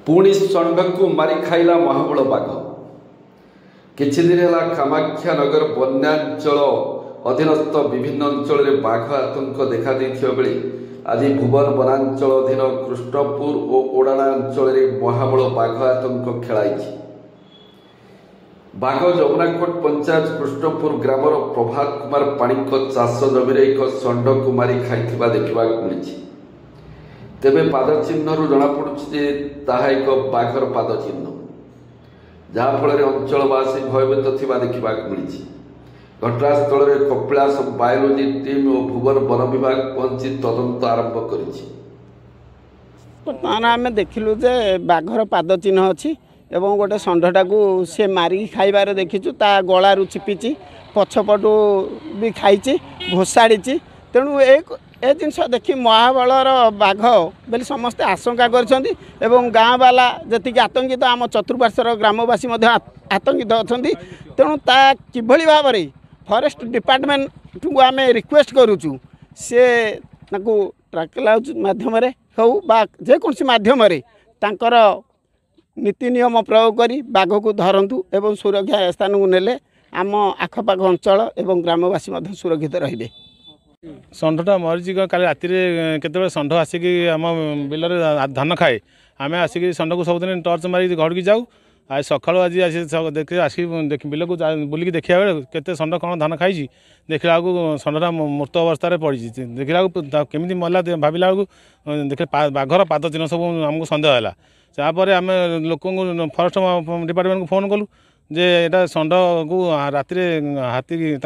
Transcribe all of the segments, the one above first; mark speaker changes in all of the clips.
Speaker 1: पुणी षंढ को मारी खाइला महाबल बाघ। किछि दिन है कामाख्या नगर बन्यांचल अधीनस्थ विभिन्न अंचल में बाघ आतंक देखा बेले आज भुवन वनांचल अधीन कृष्णपुर और ओडाणा अंचल में महाबल बाघ आतंक खेलाई। बाघ जमुनाकोट पंचायत कृष्णपुर ग्रामर प्रभात कुमार पाणी चाष जमी एक षंढ को मारी खाई देखा मिली। तेबे पाद चिन्ह जनापड़ी एक बाघर पाद चिन्ह, जहाँफल अंचलवासी भयभीत देखा मिली। घटनास्थल में कपिलास बायोलोजी टीम और भुवन वन विभाग पहुंची तदंत आरंभ कर।
Speaker 2: आम देखिलु जे बाघर पाद चिन्ह अच्छी एवं गोटे षंढटा को सी मारिक खाइबार देखीचु। ता गलारू चिपीची, पछपटू भी खाई घोषाड़ी। तेणु ए जिनस देखी महाबलर बाघ बोली समस्ते आशंका करछंती एवं गाँ वाला जी आतंकित आम चतुर्पार्श्वर ग्रामवासी आतंकित अच्छा। तेणु ता किभली भाव में फॉरेस्ट डिपार्टमेंट को आम रिक्वेस्ट करुचु से ट्राकलाउज माध्यम हो बा जेकोसी माध्यम तांकर नीति नियम प्रयोग करी बाघ को धरतु एवं सुरक्षा स्थान को नेले आम आखपाख अंचल एवं ग्रामवासी सुरक्षित रहिबे।
Speaker 3: षंढटा मरीची काली राति केतबे षंढ आसिक आम बिल धान खाए। आम आसिक षंढ को सबुदिन टर्च मारी घर की जाऊ। आज सका आज देख आसिक बिल को बुलिक देखा बेले केते षंढ कौन धान खाई देखला षंढटा मृत अवस्था पड़ी। देखला केमी मरला भाविला देख बाघर पाद चिन्ह सब आमको सन्देह है। तापर आम लोक फरेस्ट डिपार्टमेंट को फोन कलु जे एटा षंढ को राति हाथी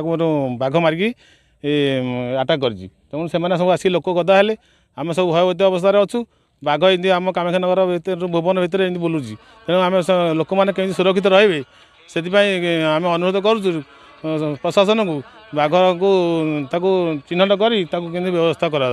Speaker 3: बाघ मारिकी आटाक कर। तेणु से सब आसिक लोक गदा हेले आम सब भयभीत अवस्था अच्छु। बाघ एमती आम कामाख्या नगर भर भुवन भर बुलूची। तेणु आम लोक मैंने केमती सुरक्षित रे से आम अनुरोध करुँ प्रशासन को बाघ को चिन्हट कर व्यवस्था करा।